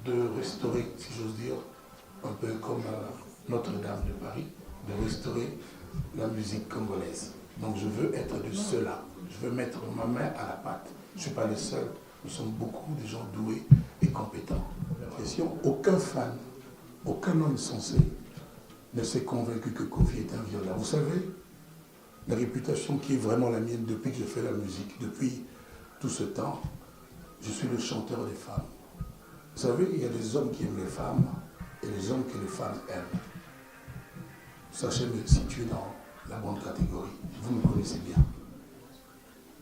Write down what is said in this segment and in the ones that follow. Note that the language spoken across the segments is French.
de restaurer, si j'ose dire, un peu comme Notre-Dame de Paris, de restaurer la musique congolaise. Donc je veux être de ceux-là. Je veux mettre ma main à la pâte. Je ne suis pas le seul. Nous sommes beaucoup de gens doués et compétents. Aucun fan, aucun homme sensé ne s'est convaincu que Kofi est un violeur. Vous savez, la réputation qui est vraiment la mienne depuis que je fais la musique, depuis tout ce temps, je suis le chanteur des femmes. Vous savez, il y a des hommes qui aiment les femmes et les hommes que les femmes aiment. Sachez me situer dans la bonne catégorie. Vous me connaissez bien.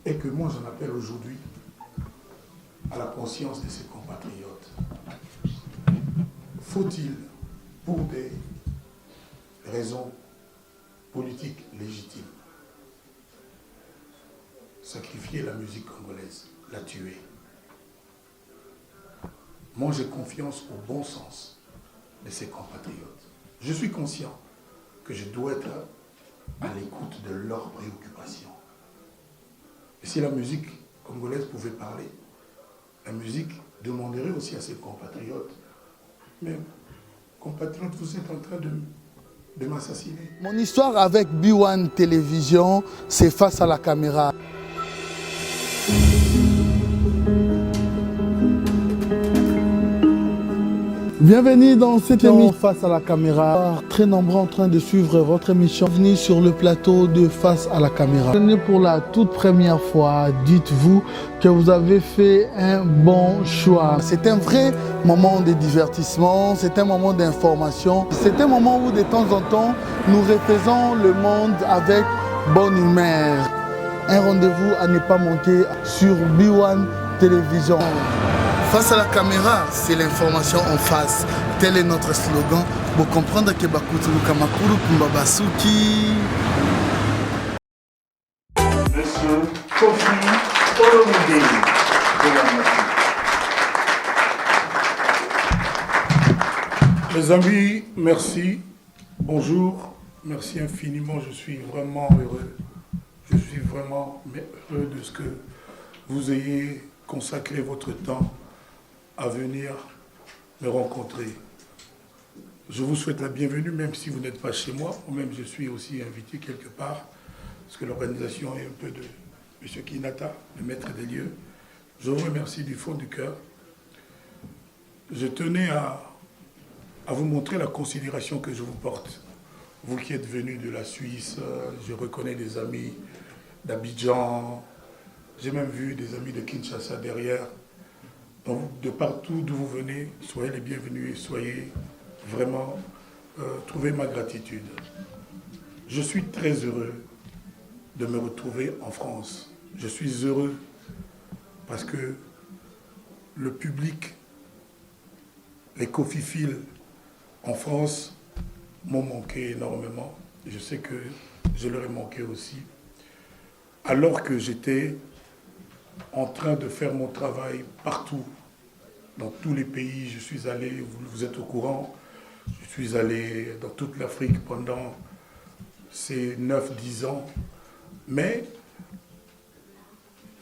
Et que moi, j'en appelle aujourd'hui à la conscience de ses compatriotes. Faut-il, pour des raisons politiques légitimes, sacrifier la musique congolaise, la tuer? Moi, j'ai confiance au bon sens de ses compatriotes. Je suis conscient que je dois être à l'écoute de leurs préoccupations. Et si la musique congolaise pouvait parler, la musique demanderait aussi à ses compatriotes, mais compatriotes, vous êtes en train de m'assassiner. Mon histoire avec B1 Télévision, c'est face à la caméra. Bienvenue dans cette émission Face à la caméra. Très nombreux en train de suivre votre émission. Bienvenue sur le plateau de Face à la caméra. Pour la toute première fois, dites-vous que vous avez fait un bon choix. C'est un vrai moment de divertissement, c'est un moment d'information. C'est un moment où de temps en temps, nous refaisons le monde avec bonne humeur. Un rendez-vous à ne pas manquer sur B1 Télévision. Face à la caméra, c'est l'information en face. Tel est notre slogan. Pour comprendre que Bakutulu Kamakuru Kumbabasuki. Monsieur Kofi Olomide de la Nation. Mes amis, merci. Bonjour. Merci infiniment. Je suis vraiment heureux. Je suis vraiment heureux de ce que vous ayez consacré votre temps à venir me rencontrer. Je vous souhaite la bienvenue, même si vous n'êtes pas chez moi, ou même je suis aussi invité quelque part, parce que l'organisation est un peu de M. Kinata, le maître des lieux. Je vous remercie du fond du cœur. Je tenais à vous montrer la considération que je vous porte. Vous qui êtes venus de la Suisse, je reconnais des amis d'Abidjan, j'ai même vu des amis de Kinshasa derrière. Donc, de partout d'où vous venez, soyez les bienvenus et soyez vraiment, trouvez ma gratitude. Je suis très heureux de me retrouver en France. Je suis heureux parce que le public, les cofiphiles en France m'ont manqué énormément. Je sais que je leur ai manqué aussi. Alors que j'étais en train de faire mon travail partout, dans tous les pays. Je suis allé, vous êtes au courant, je suis allé dans toute l'Afrique pendant ces 9-10 ans, mais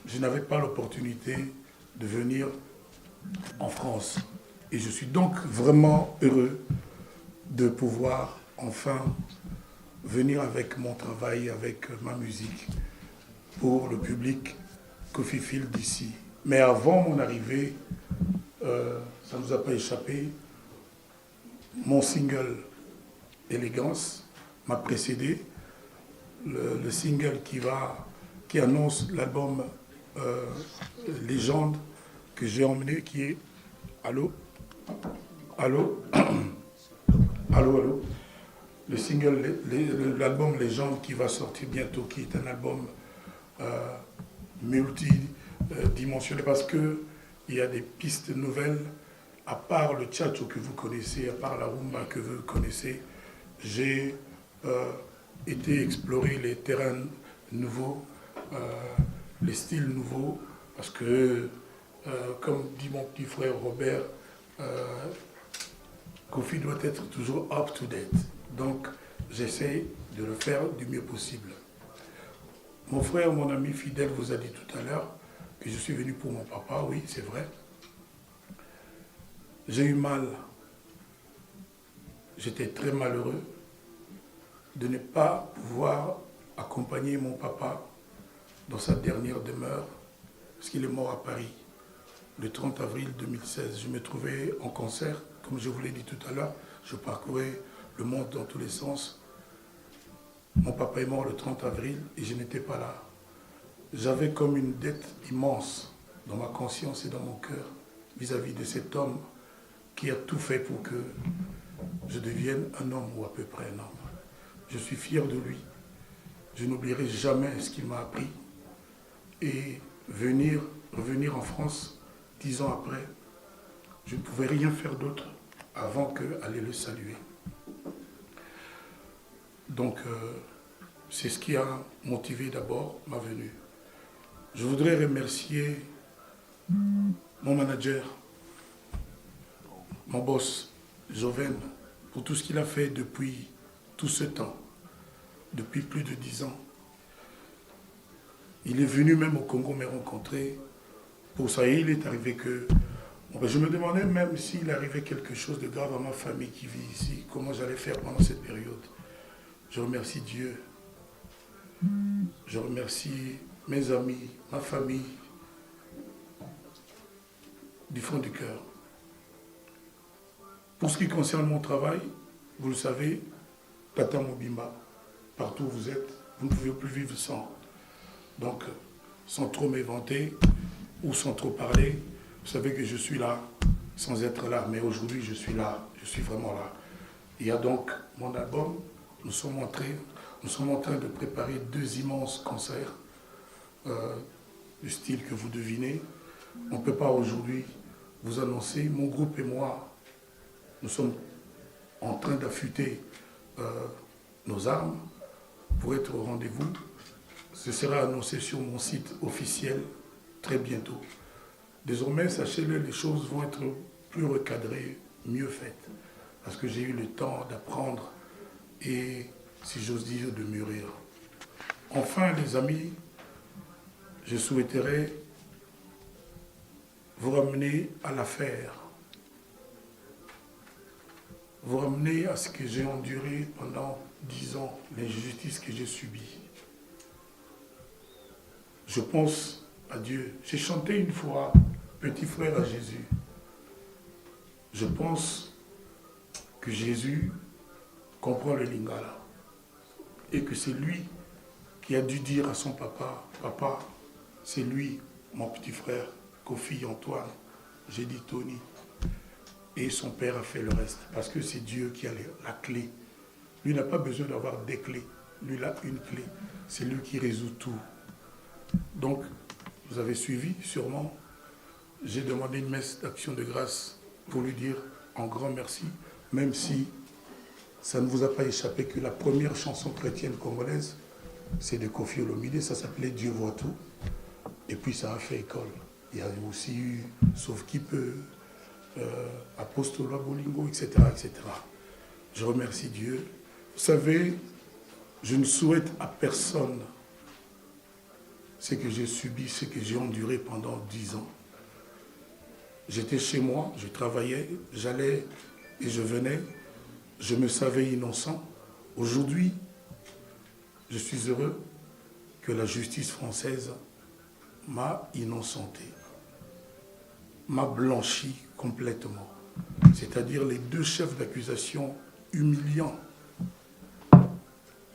je n'avais pas l'opportunité de venir en France. Et je suis donc vraiment heureux de pouvoir enfin venir avec mon travail, avec ma musique, pour le public cofifile d'ici. Mais avant mon arrivée, ça ne nous a pas échappé, mon single Élégance m'a précédé, le single qui annonce l'album Légende que j'ai emmené, qui est Allô, allô, allô, allô. Le single, l'album Légende qui va sortir bientôt, qui est un album multidimensionnel parce que il y a des pistes nouvelles. À part le tchatcho que vous connaissez, à part la rumba que vous connaissez, j'ai été explorer les terrains nouveaux, les styles nouveaux, parce que, comme dit mon petit frère Robert, Kofi doit être toujours up-to-date. Donc, j'essaie de le faire du mieux possible. Mon frère, mon ami fidèle vous a dit tout à l'heure que je suis venu pour mon papa, oui, c'est vrai. J'ai eu mal, j'étais très malheureux de ne pas pouvoir accompagner mon papa dans sa dernière demeure, parce qu'il est mort à Paris le 30 avril 2016. Je me trouvais en concert, comme je vous l'ai dit tout à l'heure, je parcourais le monde dans tous les sens. Mon papa est mort le 30 avril et je n'étais pas là. J'avais comme une dette immense dans ma conscience et dans mon cœur vis-à-vis de cet homme qui a tout fait pour que je devienne un homme ou à peu près un homme. Je suis fier de lui. Je n'oublierai jamais ce qu'il m'a appris. Et revenir en France 10 ans après, je ne pouvais rien faire d'autre avant qu'aller le saluer. Donc, c'est ce qui a motivé d'abord ma venue. Je voudrais remercier mon manager, mon boss, Joven, pour tout ce qu'il a fait depuis tout ce temps, depuis plus de 10 ans. Il est venu même au Congo me rencontrer. Pour ça, il est arrivé que... je me demandais même s'il arrivait quelque chose de grave à ma famille qui vit ici, comment j'allais faire pendant cette période. Je remercie Dieu. Je remercie mes amis, ma famille, du fond du cœur. Pour ce qui concerne mon travail, vous le savez, Tata Mobimba, partout où vous êtes, vous ne pouvez plus vivre sans. Donc, sans trop m'éventer ou sans trop parler, vous savez que je suis là sans être là. Mais aujourd'hui, je suis là, je suis vraiment là. Il y a donc mon album, nous sommes en train de préparer 2 immenses concerts du style que vous devinez. On ne peut pas aujourd'hui vous annoncer, mon groupe et moi, nous sommes en train d'affûter nos armes pour être au rendez-vous. Ce sera annoncé sur mon site officiel très bientôt. Désormais, sachez-le, les choses vont être plus recadrées, mieux faites, parce que j'ai eu le temps d'apprendre et, si j'ose dire, de mûrir. Enfin, les amis, je souhaiterais vous ramener à l'affaire, vous ramener à ce que j'ai enduré pendant 10 ans, l'injustice que j'ai subie. Je pense à Dieu. J'ai chanté une fois « Petit frère à Jésus ». Je pense que Jésus comprend le lingala et que c'est lui qui a dû dire à son papa, « Papa, c'est lui, mon petit frère, Kofi Antoine ». J'ai dit « Tony ». Et son père a fait le reste, parce que c'est Dieu qui a la clé. Lui n'a pas besoin d'avoir des clés. Lui, il a une clé. C'est lui qui résout tout. Donc, vous avez suivi, sûrement. J'ai demandé une messe d'action de grâce pour lui dire un grand merci, même si ça ne vous a pas échappé que la première chanson chrétienne congolaise, c'est de Kofi Olomide, ça s'appelait Dieu voit tout. Et puis ça a fait école. Il y a aussi eu Sauf qui peut, Apostola Bolingo, etc., etc. Je remercie Dieu. Vous savez, je ne souhaite à personne ce que j'ai subi, ce que j'ai enduré pendant 10 ans. J'étais chez moi, je travaillais, j'allais et je venais, je me savais innocent. Aujourd'hui, je suis heureux que la justice française m'a innocenté, m'a blanchi complètement. C'est-à-dire les 2 chefs d'accusation humiliants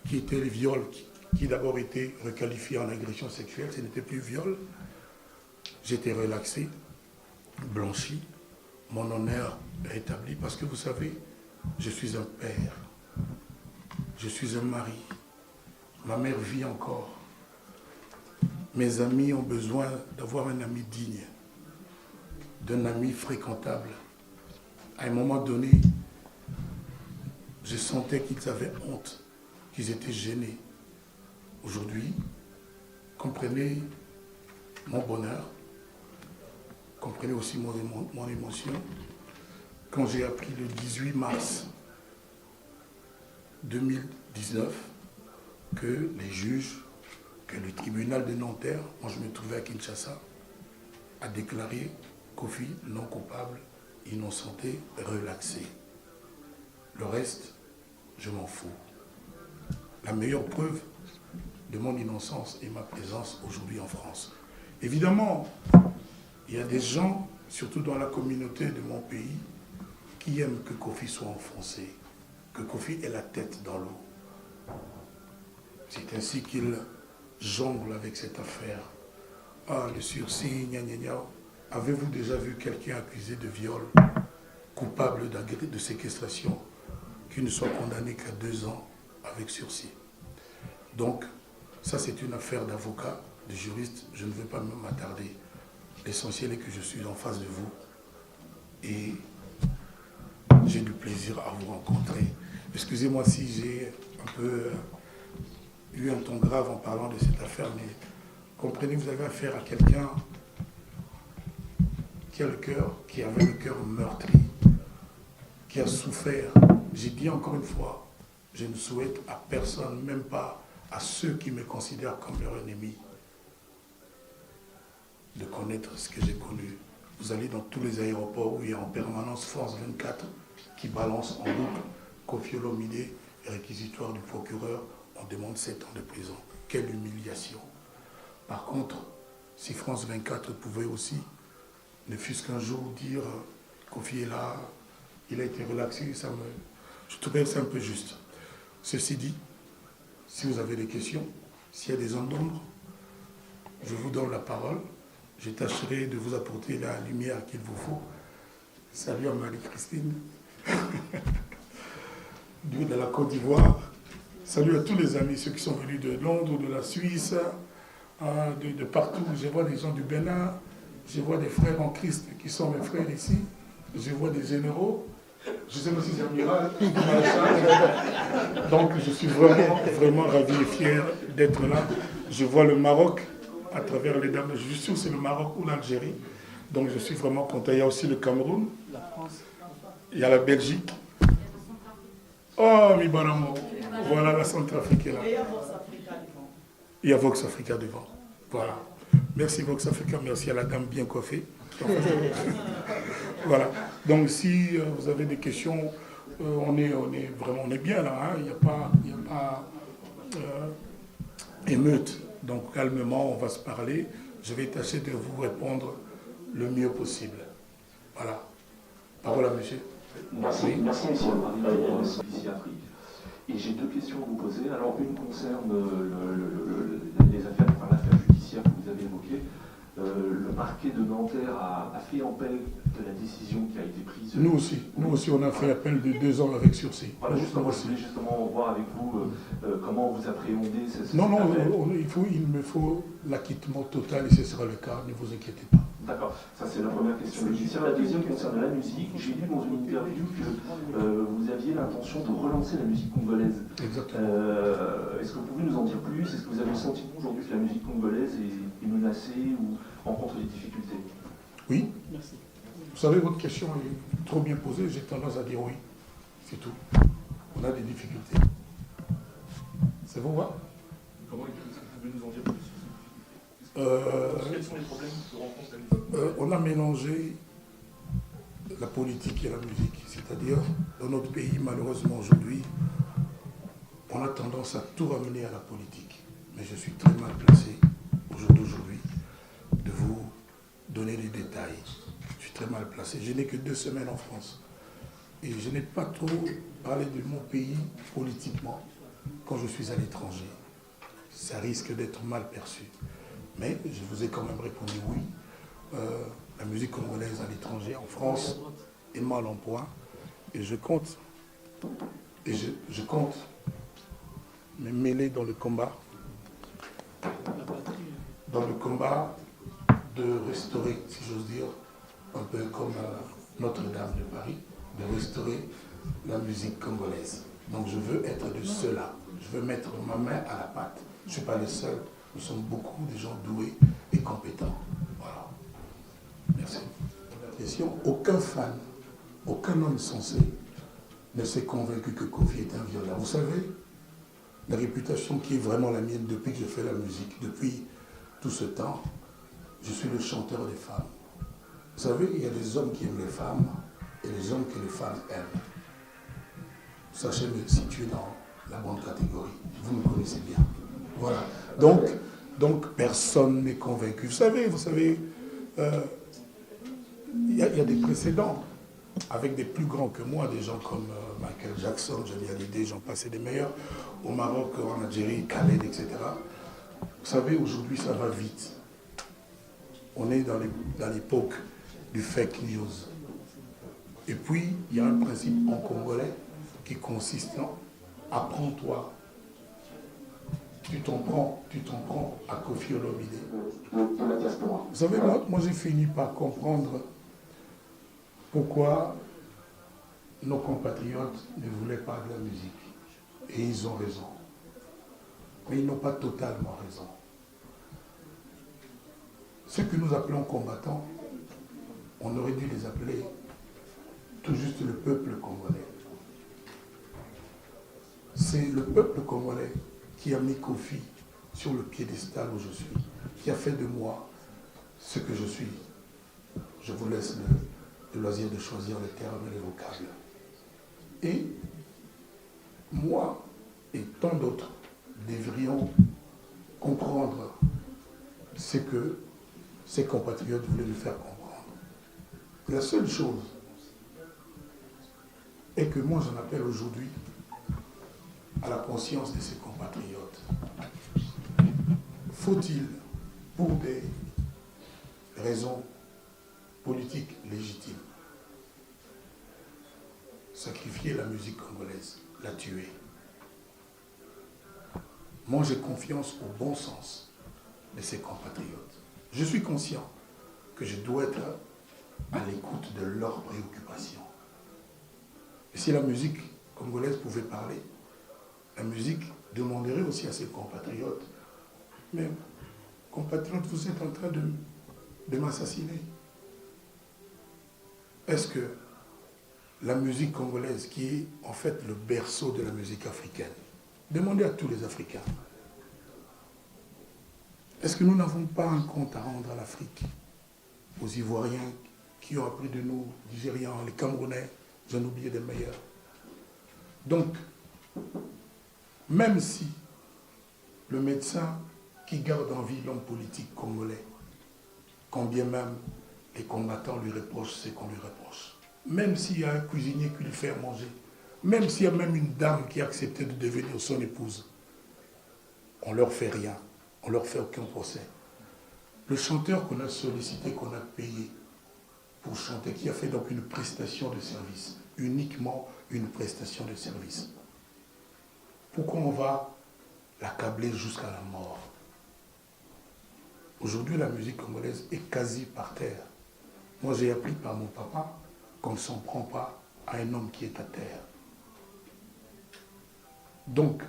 qui étaient les viols, qui d'abord étaient requalifiés en agression sexuelle, ce n'était plus viol. J'étais relaxé, blanchi, mon honneur rétabli, parce que vous savez, je suis un père, je suis un mari, ma mère vit encore. Mes amis ont besoin d'avoir un ami digne, d'un ami fréquentable. À un moment donné, je sentais qu'ils avaient honte, qu'ils étaient gênés. Aujourd'hui, comprenez mon bonheur, comprenez aussi mon émotion. Quand j'ai appris le 18 mars 2019 que les juges, que le tribunal de Nanterre, moi je me trouvais à Kinshasa, a déclaré Kofi non coupable innocenté, relaxé. Le reste, je m'en fous. La meilleure preuve de mon innocence est ma présence aujourd'hui en France. Évidemment, il y a des gens, surtout dans la communauté de mon pays, qui aiment que Kofi soit enfoncé, que Kofi ait la tête dans l'eau. C'est ainsi qu'il jongle avec cette affaire. Ah, le sursis, gna gna gna. Avez-vous déjà vu quelqu'un accusé de viol, coupable de séquestration, qui ne soit condamné qu'à 2 ans avec sursis? Donc, ça c'est une affaire d'avocat, de juriste, je ne veux pas m'attarder. L'essentiel est que je suis en face de vous et j'ai du plaisir à vous rencontrer. Excusez-moi si j'ai un peu eu un ton grave en parlant de cette affaire, mais comprenez, vous avez affaire à quelqu'un qui avait le cœur meurtri, qui a souffert. J'ai dit encore une fois, je ne souhaite à personne, même pas à ceux qui me considèrent comme leur ennemi, de connaître ce que j'ai connu. Vous allez dans tous les aéroports où il y a en permanence France 24 qui balance en boucle Kofi Olomide, réquisitoire du procureur, on demande 7 ans de prison. Quelle humiliation. Par contre, si France 24 pouvait aussi, ne fût-ce qu'un jour, dire Kofi est là, il a été relaxé, je trouvais ça un peu juste. Ceci dit, si vous avez des questions, s'il y a des zones d'ombre, je vous donne la parole. Je tâcherai de vous apporter la lumière qu'il vous faut. Salut à Marie-Christine, de la Côte d'Ivoire. Salut à tous les amis, ceux qui sont venus de Londres, de la Suisse, de partout. Je vois des gens du Bénin, je vois des frères en Christ qui sont mes frères ici. Je vois des généraux. Je sais pas si c'est amiral. Donc je suis vraiment ravi et fier d'être là. Je vois le Maroc à travers les dames. Je suis sûr que c'est le Maroc ou l'Algérie. Donc je suis vraiment content. Il y a aussi le Cameroun. La France. Il y a la Belgique. Oh, Mibaramo. Voilà, la Centrafrique est là. Et il y a Vox Africa devant. Il y a Vox Africa devant. Voilà. Merci Vox Africa. Merci à la dame bien coiffée. Voilà. Donc si vous avez des questions, on est bien là. Hein. Il n'y a pas émeute. Donc calmement, on va se parler. Je vais tâcher de vous répondre le mieux possible. Voilà. Parole à monsieur. Merci, oui. Merci monsieur Marie. Et j'ai 2 questions à vous poser. Alors une concerne les affaires, l'affaire judiciaire que vous avez évoquée. Le parquet de Nanterre a fait appel de la décision qui a été prise. Nous aussi on a fait appel de 2 ans avec sursis. Voilà, je voulais justement voir avec vous comment vous appréhendez cette Non, il me faut l'acquittement total et ce sera le cas, ne vous inquiétez pas. D'accord, ça c'est la première question judiciaire. La deuxième concerne la musique. J'ai lu dans une interview que vous aviez l'intention de relancer la musique congolaise. Exactement. Est-ce que vous pouvez nous en dire plus? Est-ce que vous avez le sentiment aujourd'hui que la musique congolaise est menacée ou rencontre des difficultés? Oui. Merci. Vous savez, votre question est trop bien posée, j'ai tendance à dire oui. C'est tout. On a des difficultés. C'est vous, hein? Comment est-ce que vous pouvez nous en dire plus? Quels sont les problèmes que rencontre la musique? On a mélangé la politique et la musique. C'est-à-dire, dans notre pays, malheureusement aujourd'hui, on a tendance à tout ramener à la politique. Mais je suis très mal placé, au jour d'aujourd'hui, de vous donner les détails. Je suis très mal placé. Je n'ai que 2 semaines en France. Et je n'ai pas trop parlé de mon pays politiquement quand je suis à l'étranger. Ça risque d'être mal perçu. Mais je vous ai quand même répondu oui. La musique congolaise à l'étranger, en France, est mal en point. Et je compte me mêler dans le combat. Dans le combat de restaurer, si j'ose dire, un peu comme Notre-Dame de Paris, de restaurer la musique congolaise. Donc je veux être de ceux-là. Je veux mettre ma main à la pâte. Je ne suis pas le seul. Nous sommes beaucoup de gens doués et compétents. Voilà. Merci. Question. Aucun fan, aucun homme sensé ne s'est convaincu que Kofi est un violeur. Vous savez, la réputation qui est vraiment la mienne depuis que je fais la musique, depuis tout ce temps, je suis le chanteur des femmes. Vous savez, il y a des hommes qui aiment les femmes les hommes que les femmes aiment. Sachez me situer dans la bonne catégorie. Vous me connaissez bien. Voilà. Donc personne n'est convaincu. Vous savez, il y a des précédents avec des plus grands que moi, des gens comme Michael Jackson, Johnny Hallyday, j'en passais des meilleurs, au Maroc, en Algérie, Khaled, etc. Vous savez, aujourd'hui, ça va vite. On est dans l'époque du fake news. Et puis, il y a un principe en congolais qui consiste en apprends-toi. Tu t'en prends à Koffi Olomide. Vous savez, moi j'ai fini par comprendre pourquoi nos compatriotes ne voulaient pas de la musique. Et ils ont raison. Mais ils n'ont pas totalement raison. Ceux que nous appelons combattants, on aurait dû les appeler tout juste le peuple congolais. C'est le peuple congolais qui a mis Koffi sur le piédestal où je suis, qui a fait de moi ce que je suis. Je vous laisse le loisir de choisir les termes et les vocables. Et moi et tant d'autres devrions comprendre ce que ces compatriotes voulaient nous faire comprendre. La seule chose est que moi j'en appelle aujourd'hui à la conscience de ces compatriotes. Faut-il, pour des raisons politiques légitimes, sacrifier la musique congolaise, la tuer? Moi, j'ai confiance au bon sens de ces compatriotes. Je suis conscient que je dois être à l'écoute de leurs préoccupations. Et si la musique congolaise pouvait parler, la musique demanderait aussi à ses compatriotes, mais compatriotes, vous êtes en train de m'assassiner. Est-ce que la musique congolaise, qui est en fait le berceau de la musique africaine, demandez à tous les Africains, est-ce que nous n'avons pas un compte à rendre à l'Afrique, aux Ivoiriens qui ont appris de nous, Nigérians, les Camerounais, j'en oublié des meilleurs. Donc, même si le médecin qui garde en vie l'homme politique congolais, quand bien même les combattants lui reprochent ce qu'on lui reproche, même s'il y a un cuisinier qui lui fait manger, même s'il y a même une dame qui a accepté de devenir son épouse, on ne leur fait rien, on ne leur fait aucun procès. Le chanteur qu'on a sollicité, qu'on a payé pour chanter, qui a fait donc une prestation de service, uniquement une prestation de service, pourquoi on va l'accabler jusqu'à la mort? Aujourd'hui, la musique congolaise est quasi par terre. Moi, j'ai appris par mon papa qu'on ne s'en prend pas à un homme qui est à terre. Donc,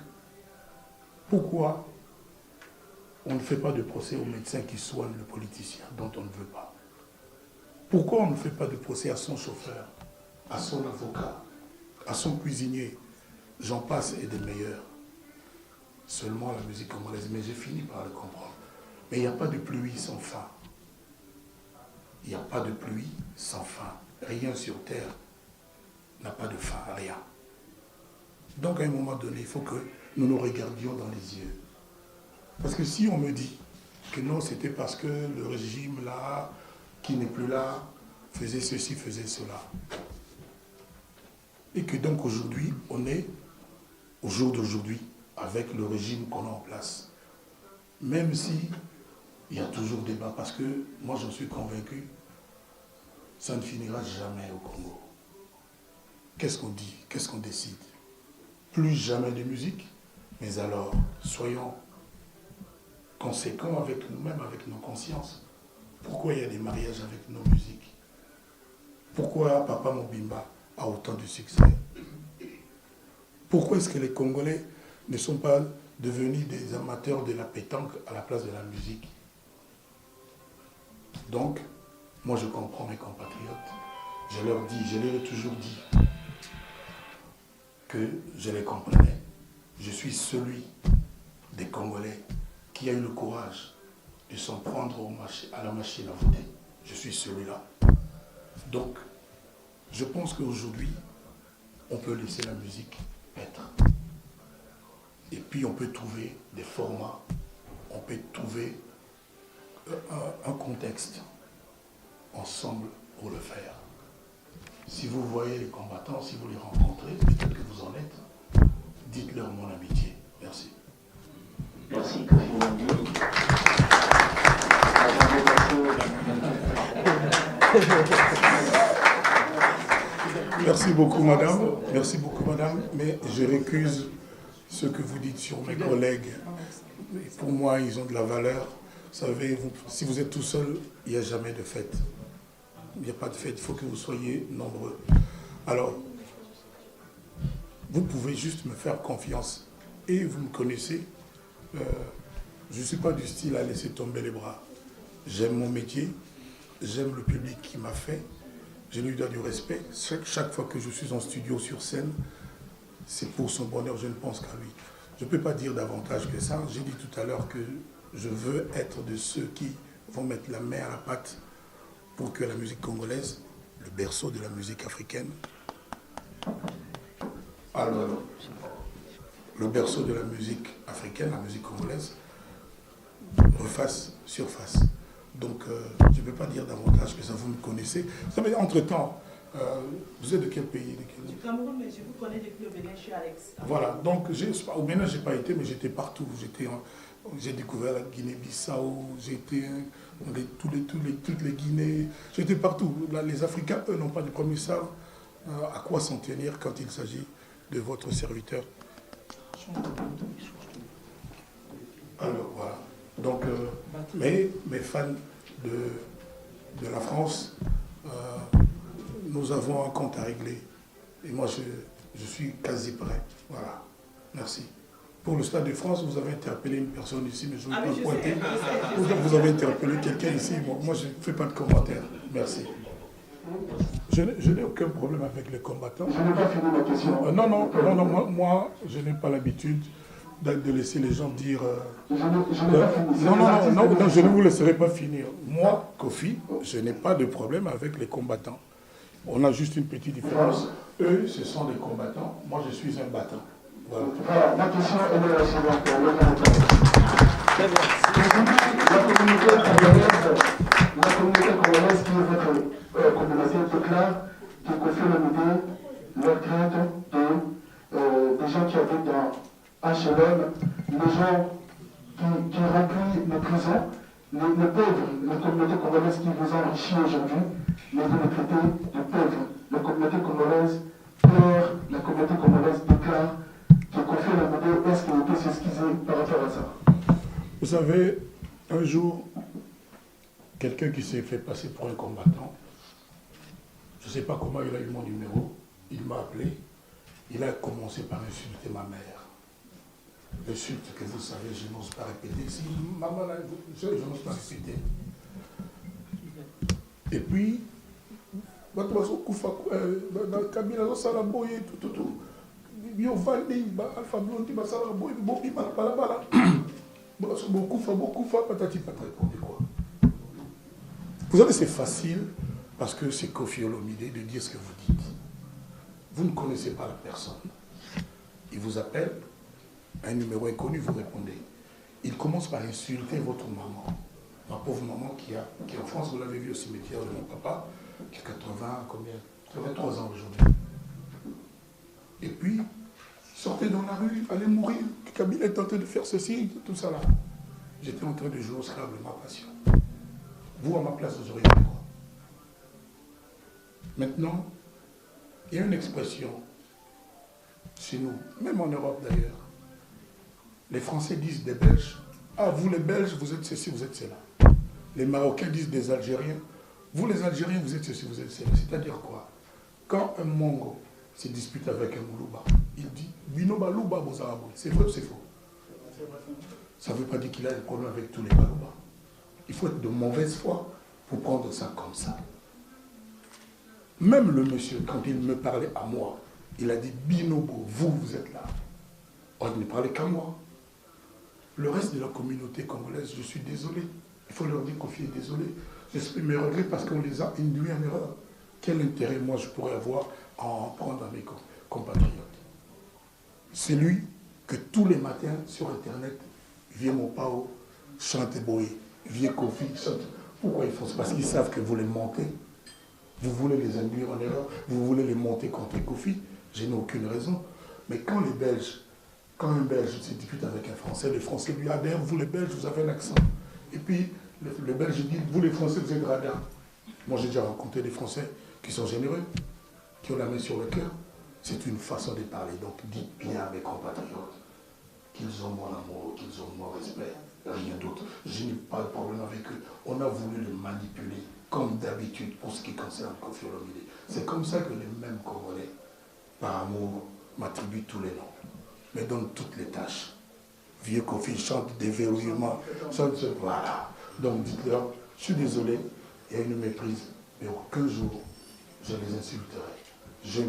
pourquoi on ne fait pas de procès au médecin qui soigne le politicien dont on ne veut pas? Pourquoi on ne fait pas de procès à son chauffeur, à son avocat, à son cuisinier? J'en passe et des meilleurs. Seulement la musique congolaise, mais j'ai fini par le comprendre. Mais il n'y a pas de pluie sans fin. Il n'y a pas de pluie sans fin. Rien sur terre n'a pas de fin, rien. Donc à un moment donné, il faut que nous nous regardions dans les yeux. Parce que si on me dit que non, c'était parce que le régime là, qui n'est plus là, faisait ceci, faisait cela. Et que donc aujourd'hui, on est, au jour d'aujourd'hui, avec le régime qu'on a en place. Même si il y a toujours débat, parce que moi j'en suis convaincu, ça ne finira jamais au Congo. Qu'est-ce qu'on dit? Qu'est-ce qu'on décide? Plus jamais de musique, mais alors soyons conséquents avec nous-mêmes, avec nos consciences. Pourquoi il y a des mariages avec nos musiques? Pourquoi Papa Mobimba a autant de succès? Pourquoi est-ce que les Congolais ne sont pas devenus des amateurs de la pétanque à la place de la musique? Donc, moi je comprends mes compatriotes. Je leur dis, je leur ai toujours dit que je les comprenais. Je suis celui des Congolais qui a eu le courage de s'en prendre à la machine à voter. Je suis celui-là. Donc, Je pense qu'aujourd'hui, on peut laisser la musique être. Et puis on peut trouver des formats, on peut trouver un contexte ensemble pour le faire. Si vous voyez les combattants, si vous les rencontrez, peut-être que vous en êtes, dites-leur mon amitié. Merci. Merci, Kofi Wendy. Merci beaucoup, madame. Merci beaucoup, madame. Mais je récuse ce que vous dites sur mes collègues. Pour moi, ils ont de la valeur. Vous savez, si vous êtes tout seul, il n'y a jamais de fête. Il n'y a pas de fête, il faut que vous soyez nombreux. Alors, vous pouvez juste me faire confiance. Et vous me connaissez, je ne suis pas du style à laisser tomber les bras. J'aime mon métier, j'aime le public qui m'a fait, je lui dois du respect. Chaque fois que je suis en studio sur scène, c'est pour son bonheur, je ne pense qu'à lui. Je ne peux pas dire davantage que ça. J'ai dit tout à l'heure que je veux être de ceux qui vont mettre la main à la pâte pour que la musique congolaise, le berceau de la musique africaine, alors, le berceau de la musique africaine, la musique congolaise, refasse surface. Donc, je ne peux pas dire davantage que ça, vous me connaissez. Vous savez, entre-temps, vous êtes de quel pays? Du Cameroun, mais je vous connais depuis au Bénin, je suis Alex. Voilà, donc au Bénin, je n'ai pas été, mais j'étais partout. J'ai découvert la Guinée-Bissau, j'ai été dans toutes les Guinées, j'étais partout. Là, les Africains, eux, n'ont pas de problème, ils savent à quoi s'en tenir quand il s'agit de votre serviteur. Alors, voilà. Donc, mes fans de la France, nous avons un compte à régler. Et moi, je suis quasi prêt. Voilà. Merci. Pour le Stade de France, vous avez interpellé une personne ici, mais je ne veux pas pointer. Vous avez interpellé quelqu'un ici. Moi, je ne fais pas de commentaires. Merci. Je n'ai aucun problème avec les combattants. Je n'ai pas fini ma question. Non, moi, je n'ai pas l'habitude de laisser les gens dire... Je n'ai pas fini. Non, je ne vous laisserai pas finir. Moi, Kofi, je n'ai pas de problème avec les combattants. On a juste une petite différence. Eux, ce sont des combattants. Moi, je suis un battant. Voilà. Voilà, ma question est la suivante. La communauté congolaise qui est votre communauté déclare qu'il confie l'idée, leur crainte des gens qui habitent dans HLM, les gens qui remplissent les prisons, les pauvres, la communauté congolaise qui vous enrichit aujourd'hui, mais vous les traitez de pauvres. La communauté congolaise pleure, la communauté congolaise déclare qu'il confie l'idée, est-ce qu'il peut s'excuser par rapport à ça? Vous savez, un jour, quelqu'un qui s'est fait passer pour un combattant, je ne sais pas comment il a eu mon numéro, il m'a appelé, il a commencé par insulter ma mère. L'insulte que vous savez, je n'ose pas répéter. Si maman là, je n'ose pas répéter. Et puis, vous savez, c'est facile parce que c'est Kofi Olomide de dire ce que vous dites. Vous ne connaissez pas la personne. Il vous appelle, un numéro inconnu, vous répondez. Il commence par insulter votre maman. Ma pauvre maman qui est en France, vous l'avez vu au cimetière de mon papa, qui a 83 ans aujourd'hui. Et puis, sortez dans la rue, allez mourir. Kabila est tenté de faire ceci, tout ça là. J'étais en train de jouer au Scrabble, ma passion. Vous, à ma place, vous auriez fait quoi? Maintenant, il y a une expression chez nous, même en Europe d'ailleurs. Les Français disent des Belges, ah vous les Belges, vous êtes ceci, vous êtes cela. Les Marocains disent des Algériens, vous les Algériens, vous êtes ceci, vous êtes cela. C'est-à-dire quoi? Quand un Mongo se dispute avec un Moulouba, il dit Binoba Louba Bozarabo. C'est vrai ou c'est faux? Ça ne veut pas dire qu'il a des problèmes avec tous les Balouba. Il faut être de mauvaise foi pour prendre ça comme ça. Même le monsieur, quand il me parlait à moi, il a dit Binobo, vous êtes là. Oh, il ne parlait qu'à moi. Le reste de la communauté congolaise, je suis désolé. Il faut leur dire qu'on est désolé. J'exprime mes regrets parce qu'on les a induits en erreur. quel intérêt moi je pourrais avoir à en prendre à mes compatriotes? Celui que tous les matins sur Internet, Vieux Mopao chante Boé, Vieux Kofi chante. Pourquoi ils font ça? Parce qu'ils savent que vous les montez. Vous voulez les induire en erreur, vous voulez les monter contre Kofi. Je n'ai aucune raison. Mais quand les Belges, quand un Belge se dispute avec un Français, le Français lui adhère, vous les Belges, vous avez un accent. Et puis le Belge dit, vous les Français, vous êtes radins. Moi j'ai déjà rencontré des Français qui sont généreux, qui ont la main sur le cœur. C'est une façon de parler. Donc dites bien à mes compatriotes qu'ils ont mon amour, qu'ils ont mon respect, rien d'autre. Je n'ai pas de problème avec eux. On a voulu les manipuler, comme d'habitude, pour ce qui concerne Koffi Olomide. C'est comme ça que les mêmes Congolais, par amour, m'attribuent tous les noms, me donnent toutes les tâches. Vieux Kofi chante déverrouillement, chante ce... Voilà. Donc dites-leur, je suis désolé, il y a une méprise, mais aucun jour, je les insulterai. Je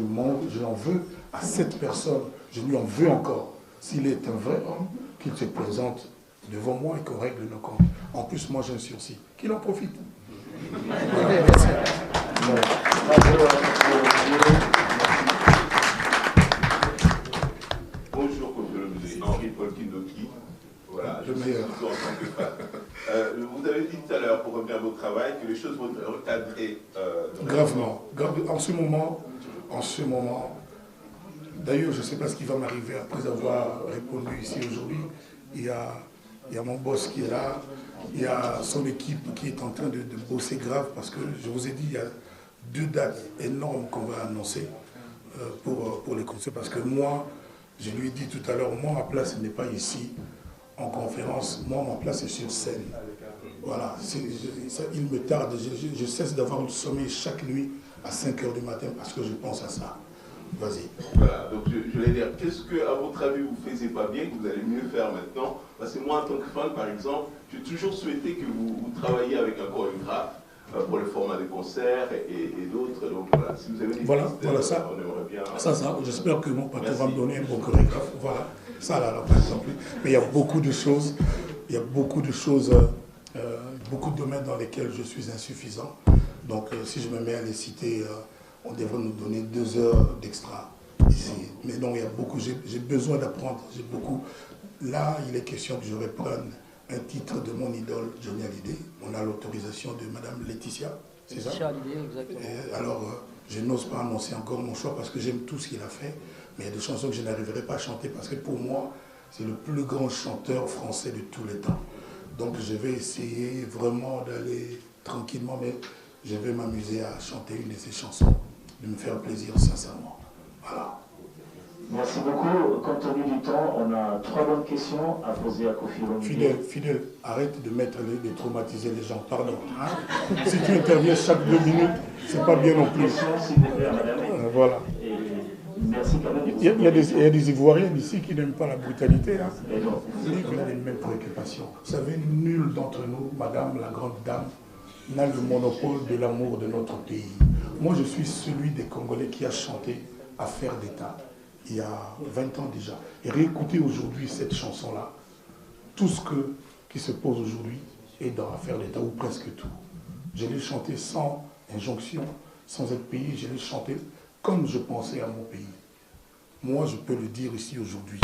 l'en veux à cette personne, je lui en veux encore. S'il est un vrai homme, qu'il se présente devant moi et qu'on règle nos comptes. En plus, moi j'ai un sursis. Qu'il en profite. Voilà, merci. Bonjour, Koffi Olomide, Henri-Paul Kindoki. Voilà, je suis en tant que fan. Vous avez dit tout à l'heure, pour revenir à votre travail, que les choses vont être recadrées. Gravement. En ce moment, d'ailleurs, je ne sais pas ce qui va m'arriver après avoir répondu ici aujourd'hui. Il y a mon boss qui est là, il y a son équipe qui est en train de bosser grave parce que, je vous ai dit, il y a 2 dates énormes qu'on va annoncer pour les concerts. Parce que moi, je lui ai dit tout à l'heure, moi, ma place n'est pas ici en conférence, moi, ma place est sur scène. Voilà, il me tarde, je cesse d'avoir le sommeil chaque nuit à 5 h du matin parce que je pense à ça. Vas-y. Voilà, donc je voulais dire, qu'est-ce que, à votre avis, vous ne faisiez pas bien, que vous allez mieux faire maintenant? Parce que moi, en tant que fan, par exemple, j'ai toujours souhaité que vous travailliez avec un chorégraphe pour le format de concert et d'autres. Donc voilà, si vous avez des voilà ça. On aimerait bien... Ça, j'espère que mon patron va me donner un bon chorégraphe. Voilà, ça là, par exemple. Mais il y a beaucoup de choses, beaucoup de domaines dans lesquels je suis insuffisant. Donc si je me mets à les citer, on devrait nous donner 2 heures d'extra ici. Mais non, il y a beaucoup, j'ai besoin d'apprendre, j'ai beaucoup. Là, il est question que je reprenne un titre de mon idole, Johnny Hallyday. On a l'autorisation de Madame Laetitia, c'est ça? Hallyday, exactement. Alors, je n'ose pas annoncer encore mon choix parce que j'aime tout ce qu'il a fait. Mais il y a des chansons que je n'arriverai pas à chanter parce que pour moi, c'est le plus grand chanteur français de tous les temps. Donc je vais essayer vraiment d'aller tranquillement, mais je vais m'amuser à chanter une de ses chansons, de me faire plaisir sincèrement. Voilà. Merci beaucoup. Compte tenu du temps, on a 3 bonnes questions à poser à Koffi Olomide. Fidèle, arrête de traumatiser les gens, pardon. Hein? Si tu interviens chaque 2 minutes, c'est pas bien non plus. Question, s'il vous plaît, madame. Voilà. Et merci quand même. Il y a des Ivoiriens ici qui n'aiment pas la brutalité. Hein? Et donc, On a les mêmes préoccupations. Vous savez, nul d'entre nous, madame la grande dame, n'a le monopole de l'amour de notre pays. Moi, je suis celui des Congolais qui a chanté Affaire d'État il y a 20 ans déjà. Et réécouter aujourd'hui cette chanson-là, tout ce qui se pose aujourd'hui est dans Affaire d'État, ou presque tout. Je l'ai chanté sans injonction, sans être payé, je l'ai chanté comme je pensais à mon pays. Moi, je peux le dire ici aujourd'hui,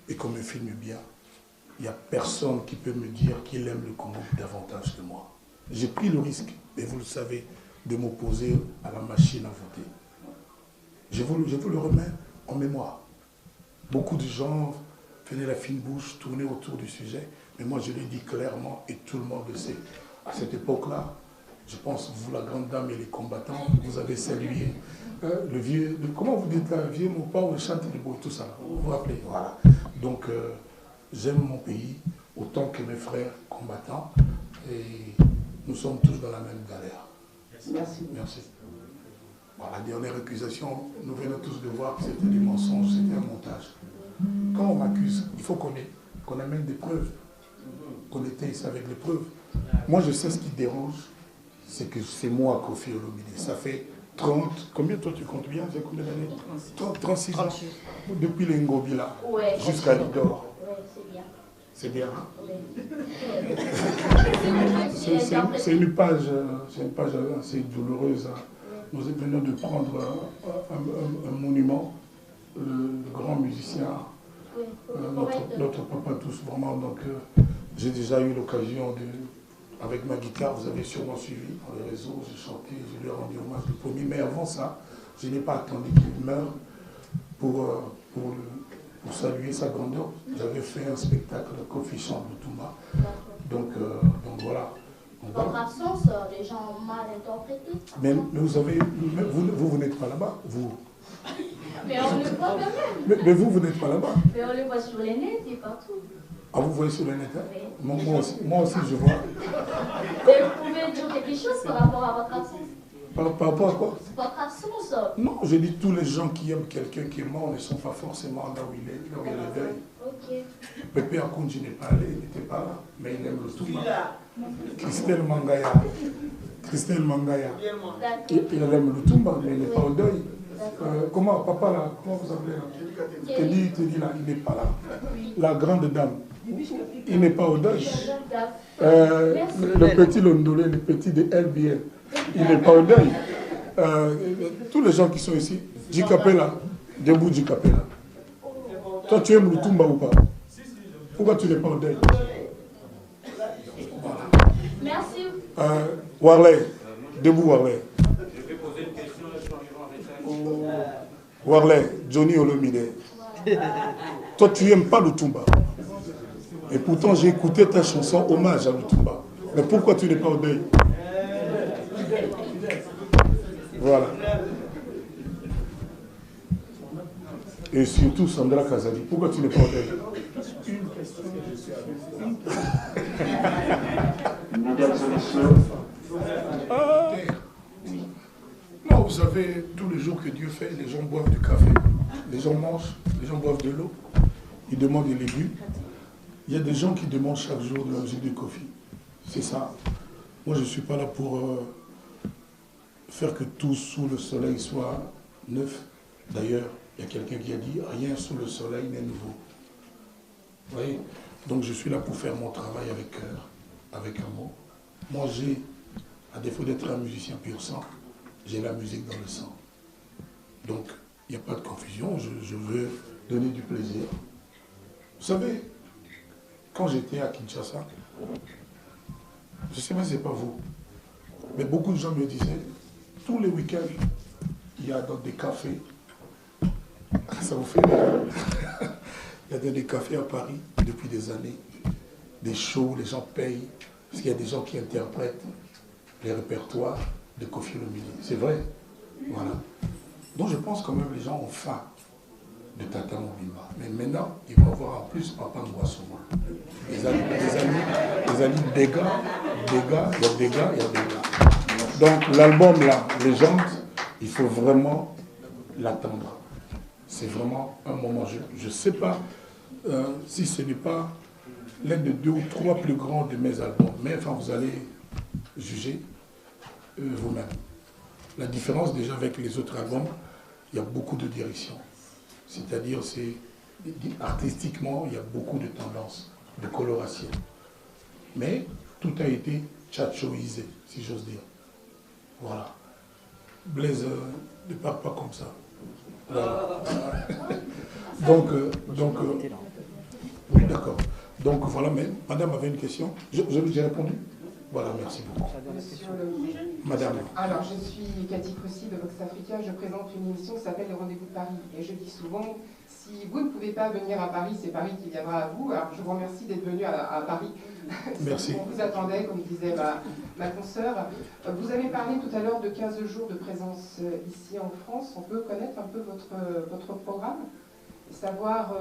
et qu'on me filme bien, il n'y a personne qui peut me dire qu'il aime le Congo davantage que moi. J'ai pris le risque, et vous le savez, de m'opposer à la machine à voter. Je vous le remets en mémoire. Beaucoup de gens faisaient la fine bouche, tournaient autour du sujet, mais moi je l'ai dit clairement et tout le monde le sait. À cette époque-là, je pense, vous la grande dame et les combattants, vous avez salué le vieux, comment vous dites là, vieux mon père, le chante de beau, tout ça, vous vous rappelez, voilà. Donc j'aime mon pays autant que mes frères combattants et nous sommes tous dans la même galère. merci. Merci. Bon, la dernière accusation, nous venons tous de voir que c'était des mensonges, c'était un montage. Quand on m'accuse, il faut qu'on amène des preuves, qu'on étaye avec les preuves. Moi, je sais ce qui dérange, c'est que c'est moi, Koffi Olomide. Ça fait 30, combien toi tu comptes bien? C'est combien d'années? 36 ans. Depuis les Ngobila jusqu'à Lidor. Ouais, c'est bien. C'est bien, hein? Oui. C'est une page assez douloureuse. Hein. Nous venons de prendre un monument, le grand musicien, notre papa tous, vraiment. Donc, j'ai déjà eu l'occasion de, avec ma guitare, vous avez sûrement suivi dans les réseaux, j'ai chanté, je lui ai rendu hommage le premier. Mais avant ça, je n'ai pas attendu qu'il meure pour saluer sa grandeur. J'avais fait un spectacle de Kofi Chambre-Toumba. Donc voilà. Votre absence, les gens ont mal interprété. Mais vous savez, vous n'êtes pas là-bas, vous. Mais on le voit quand même. Mais vous n'êtes pas là-bas. Mais on le voit sur les nets et partout. Ah, vous voyez sur le net, hein? Oui. Moi aussi, je vois. Et vous pouvez dire quelque chose par rapport à votre absence? Par rapport à quoi? Votre absence. Non, je dis tous les gens qui aiment quelqu'un qui est mort ne sont pas forcément là où il est, là où il est le deuil. Ok. Pépé Akounji n'est pas allé, il n'était pas là, mais il aime le Touma. Christelle Mangaya, il aime le Toumba, mais il n'est pas au deuil. Comment, papa là, comment vous appelez là? Teddy là, il n'est pas là. La grande dame, il n'est pas au deuil. Le petit Londolé, le petit de LBL, il n'est pas au deuil. Tous les gens qui sont ici, Djikapela, debout Djikapela. Toi, tu aimes le Toumba ou pas? Pourquoi tu n'es pas au deuil? Voilà. Merci. Warley, debout Warley. Je vais poser une question, les gens iront avec ça. Warley, Johnny Olomide. Toi, tu n'aimes pas le Toumba. Et pourtant, j'ai écouté ta chanson hommage à le Toumba. Mais pourquoi tu n'es pas au deuil? Voilà. Et surtout Sandra Kazali, pourquoi tu n'es pas au deuil? Mesdames et messieurs, Non, vous savez, tous les jours que Dieu fait, les gens boivent du café, les gens mangent, les gens boivent de l'eau, ils demandent des légumes. Il y a des gens qui demandent chaque jour de la jus de coffee. C'est ça. Moi, je ne suis pas là pour faire que tout sous le soleil soit neuf. D'ailleurs, il y a quelqu'un qui a dit « rien sous le soleil n'est nouveau ». Vous voyez? Donc, je suis là pour faire mon travail avec cœur, avec amour. Moi, j'ai, à défaut d'être un musicien pur sang, j'ai la musique dans le sang. Donc, il n'y a pas de confusion, je veux donner du plaisir. Vous savez, quand j'étais à Kinshasa, je ne sais pas si ce n'est pas vous, mais beaucoup de gens me disaient, tous les week-ends, il y a dans des cafés, ça vous fait rire. Il y a des cafés à Paris depuis des années, des shows, les gens payent, parce qu'il y a des gens qui interprètent les répertoires de Kofi Olomide. C'est vrai. Voilà. Donc je pense quand même que les gens ont faim de Tata Mobimba. Mais maintenant, ils vont avoir en plus Papa Ngouassouma. Les amis dégâts, il y a dégâts. Donc l'album là, Légende, il faut vraiment l'attendre. C'est vraiment un moment. Je ne sais pas si ce n'est pas l'un des 2 ou 3 plus grands de mes albums. Mais enfin, vous allez juger vous-même. La différence déjà avec les autres albums, il y a beaucoup de direction. C'est-à-dire, artistiquement, il y a beaucoup de tendances, de coloration. Mais tout a été tchatchoisé, si j'ose dire. Voilà. Blaise, ne parle pas comme ça. Voilà. Oui, d'accord. Donc voilà, mais madame avait une question. J'ai répondu. Voilà, merci beaucoup. Monsieur le... Madame. Alors, je suis Cathy Cressy de Vox Africa. Je présente une émission qui s'appelle Le Rendez-vous de Paris. Et je dis souvent, si vous ne pouvez pas venir à Paris, c'est Paris qui viendra à vous. Alors, je vous remercie d'être venu à Paris. Merci. On vous attendait, comme disait ma consoeur. Vous avez parlé tout à l'heure de 15 jours de présence ici en France. On peut connaître un peu votre programme, savoir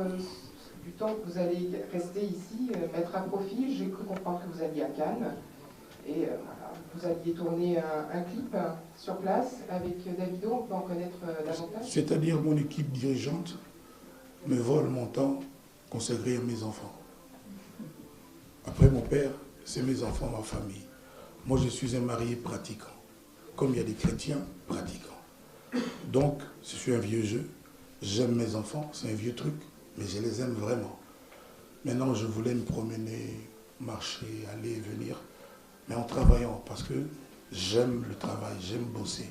du temps que vous allez rester ici, mettre à profit. J'ai cru comprendre que vous alliez à Cannes. Et voilà, vous alliez tourner un clip sur place avec Davido, on peut en connaître davantage. C'est-à-dire mon équipe dirigeante me vole mon temps consacré à mes enfants. Après mon père, c'est mes enfants, ma famille. Moi, je suis un marié pratiquant, comme il y a des chrétiens pratiquants. Donc, je suis un vieux jeu, j'aime mes enfants, c'est un vieux truc, mais je les aime vraiment. Maintenant, je voulais me promener, marcher, aller et venir, mais en travaillant, parce que j'aime le travail, j'aime bosser.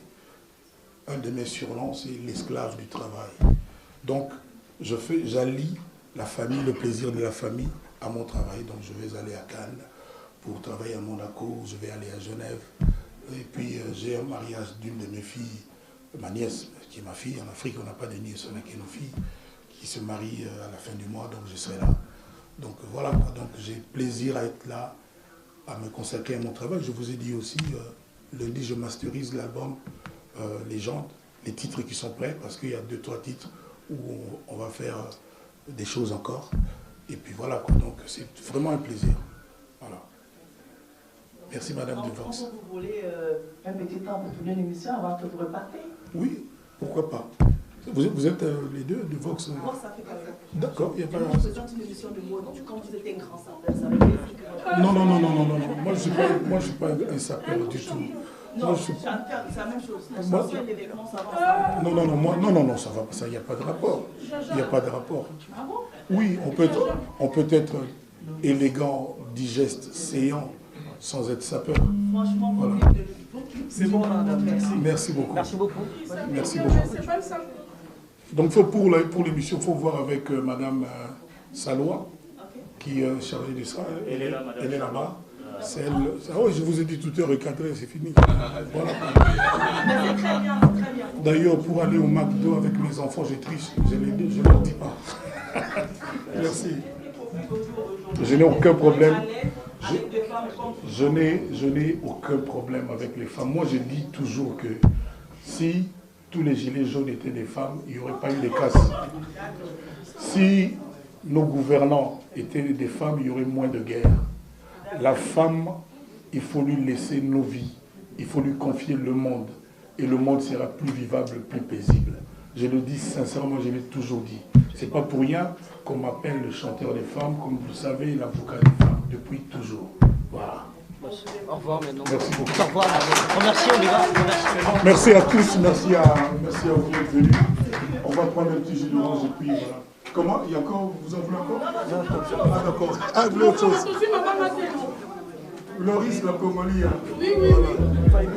Un de mes surnoms, c'est l'esclave du travail. Donc, j'allie la famille, le plaisir de la famille à mon travail. Donc, je vais aller à Cannes pour travailler à Monaco, je vais aller à Genève. Et puis, j'ai un mariage d'une de mes filles, ma nièce, qui est ma fille. En Afrique, on n'a pas de nièce, on n'a que nos filles, qui se marient à la fin du mois, donc je serai là. Donc, voilà, donc j'ai plaisir à être là, à me consacrer à mon travail. Je vous ai dit aussi, lundi, je masterise l'album Légende, les titres qui sont prêts, parce qu'il y a 2-3 titres où on va faire des choses encore. Et puis voilà, quoi. Donc c'est vraiment un plaisir. Voilà. Merci Madame Devox. Vous voulez un petit temps pour tourner l'émission avant que vous repartez? Oui, pourquoi pas. Vous êtes les deux de Vox. Moi, ça fait quand même. D'accord, il n'y a pas de... Nous faisons une émission de mode. Quand vous étiez un grand sapeur, ça veut dire que... Non. Moi, je ne suis pas un sapeur du tout. Non, moi, c'est la même chose. Moi... Les vêtements, ça va. Non, ça va, ça, il n'y a pas de rapport. Il n'y a pas de rapport. Ah bon? Oui, on peut être élégant, digeste, séant, sans être sapeur. Franchement, voilà. C'est bon, madame, merci. Merci beaucoup. Merci beaucoup. Merci beaucoup. Donc pour l'émission, il faut voir avec Madame Saloua, qui est chargée de ça. Elle est là-bas. C'est elle. Ah oui, je vous ai dit tout à l'heure, recadré, c'est fini. Voilà. C'est très bien, très bien. D'ailleurs, pour aller au McDo avec mes enfants, j'ai triche. Je ne leur dis pas. Merci. Je n'ai aucun problème. Je n'ai aucun problème avec les femmes. Moi, je dis toujours que si tous les gilets jaunes étaient des femmes, il n'y aurait pas eu de casse. Si nos gouvernants étaient des femmes, il y aurait moins de guerre. La femme, il faut lui laisser nos vies. Il faut lui confier le monde. Et le monde sera plus vivable, plus paisible. Je le dis sincèrement, je l'ai toujours dit. Ce n'est pas pour rien qu'on m'appelle le chanteur des femmes, comme vous le savez, l'avocat des femmes, depuis toujours. Voilà. Au revoir maintenant. Merci beaucoup. Au revoir. Merci, on y va. Merci à tous, merci à vous d'être venus. On va prendre un petit jus d'orange et puis voilà. Comment? Il y a encore, vous en voulez encore? Ah d'accord. Ah, vous voulez autre chose? Loris, la Comolie. Oui. Voilà.